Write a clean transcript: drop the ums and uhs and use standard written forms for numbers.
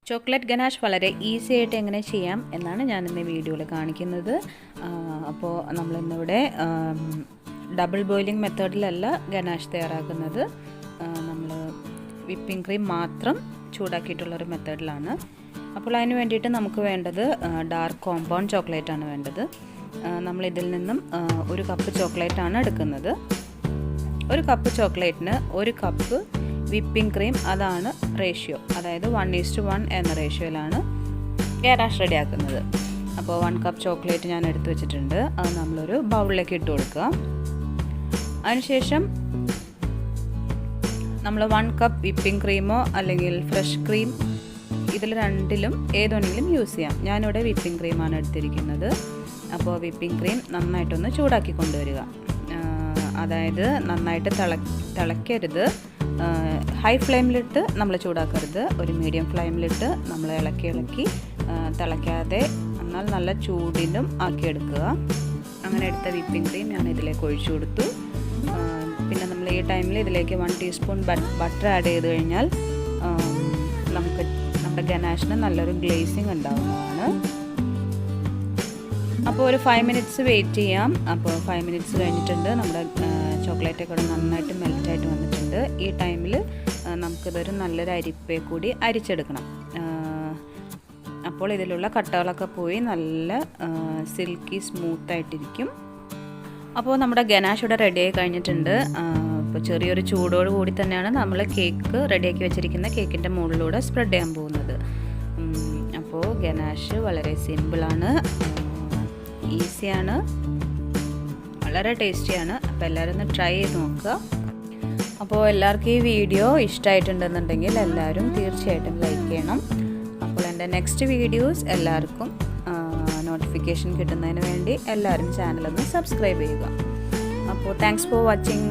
Chocolate ganache വളരെ easy ആയിട്ട് എങ്ങനെ ചെയ്യാം എന്നാണ് ഞാനിന്ന് വീഡിയോയിൽ കാണിക്കുന്നത്. അപ്പോൾ നമ്മളിന്നിവിടെ ഡബിൾ ബോയിലിംഗ് മെത്തേഡിലല്ല ഗനാഷ് തയ്യാറാക്കുന്നത്. നമ്മൾ വിപ്പിംഗ് ക്രീം മാത്രം ചൂടാക്കിയിട്ടുള്ളൊരു മെത്തേഡിലാണ്. അപ്പോൾ അതിന് വേണ്ടിയിട്ട് നമുക്ക് വേണ്ടത് ഡാർക്ക് കോമ്പൗണ്ട് ചോക്ലേറ്റാണ് വേണ്ടത്. നമ്മളിതിൽ നിന്നും ഒരു കപ്പ് ചോക്ലേറ്റാണ് എടുക്കുന്നത്. ഒരു കപ്പ് ചോക്ലേറ്റിന് ഒരു കപ്പ് വിപ്പിംഗ് ക്രീം, അതാണ് റേഷ്യോ. അതായത് 1:1 എന്ന റേഷ്യോയിലാണ് ഗനാഷ് റെഡിയാക്കുന്നത്. അപ്പോൾ 1 കപ്പ് ചോക്ലേറ്റ് ഞാൻ എടുത്തു വെച്ചിട്ടുണ്ട്. അത് നമ്മളൊരു ബൗളിലേക്ക് ഇട്ട് കൊടുക്കുക. അതിനുശേഷം നമ്മൾ 1 കപ്പ് വിപ്പിംഗ് ക്രീമോ അല്ലെങ്കിൽ ഫ്രഷ് ക്രീം, ഇതിൽ രണ്ടിലും ഏതൊന്നെങ്കിലും യൂസ് ചെയ്യാം. ഞാനിവിടെ വിപ്പിംഗ് ക്രീമാണ് എടുത്തിരിക്കുന്നത്. അപ്പോൾ വിപ്പിംഗ് ക്രീം നന്നായിട്ടൊന്ന് ചൂടാക്കി കൊണ്ടുവരിക. അതായത് നന്നായിട്ട് തിളയ്ക്കരുത്. ഹൈ ഫ്ലെയിമിലിട്ട് നമ്മൾ ചൂടാക്കരുത്. ഒരു മീഡിയം ഫ്ലെയിമിലിട്ട് നമ്മൾ ഇളക്കി തിളയ്ക്കാതെ എന്നാൽ നല്ല ചൂടിനും ആക്കിയെടുക്കുക. അങ്ങനെ എടുത്ത വിപ്പിംഗ് ക്രീം ഞാൻ ഇതിലേക്ക് ഒഴിച്ചു കൊടുത്തു. പിന്നെ നമ്മൾ ഈ ടൈമിൽ ഇതിലേക്ക് 1 ടീസ്പൂൺ ബട്ടർ ആഡ് ചെയ്ത് കഴിഞ്ഞാൽ നമുക്ക് നമ്മുടെ ഗനാഷിന് നല്ലൊരു ഗ്ലേസിങ് ഉണ്ടാവുന്നതാണ്. അപ്പോൾ ഒരു 5 മിനിറ്റ്സ് വെയിറ്റ് ചെയ്യാം. അപ്പോൾ 5 മിനിറ്റ്സ് കഴിഞ്ഞിട്ടുണ്ട്. നമ്മുടെ ചോക്ലേറ്റൊക്കെ ഇവിടെ നന്നായിട്ട് മെൽറ്റായിട്ട് വന്നിട്ടുണ്ട്. ഈ ടൈമിൽ നമുക്കിതൊരു നല്ലൊരു അരിപ്പയെ കൂടി അരിച്ചെടുക്കണം. അപ്പോൾ ഇതിലുള്ള കട്ടകളൊക്കെ പോയി നല്ല സിൽക്കി സ്മൂത്തായിട്ടിരിക്കും. അപ്പോൾ നമ്മുടെ ഗനാഷ് ഇവിടെ റെഡിയായി കഴിഞ്ഞിട്ടുണ്ട്. അപ്പോൾ ചെറിയൊരു ചൂടോട് കൂടി തന്നെയാണ് നമ്മൾ കേക്ക് റെഡിയാക്കി വെച്ചിരിക്കുന്ന കേക്കിൻ്റെ മുകളിലൂടെ സ്പ്രെഡ് ചെയ്യാൻ പോകുന്നത്. അപ്പോൾ ഗനാഷ് വളരെ സിമ്പിളാണ്, ഈസിയാണ്, വളരെ ടേസ്റ്റിയാണ്. അപ്പോൾ എല്ലാവരും ഒന്ന് ട്രൈ ചെയ്ത് നോക്കുക. അപ്പോൾ എല്ലാവർക്കും ഈ വീഡിയോ ഇഷ്ടമായിട്ടുണ്ടെന്നുണ്ടെങ്കിൽ എല്ലാവരും തീർച്ചയായിട്ടും ലൈക്ക് ചെയ്യണം. അപ്പോൾ എൻ്റെ നെക്സ്റ്റ് വീഡിയോസ് എല്ലാവർക്കും നോട്ടിഫിക്കേഷൻ കിട്ടുന്നതിന് വേണ്ടി എല്ലാവരും ചാനലൊന്ന് സബ്സ്ക്രൈബ് ചെയ്യുക. അപ്പോൾ താങ്ക്സ് ഫോർ വാച്ചിങ്.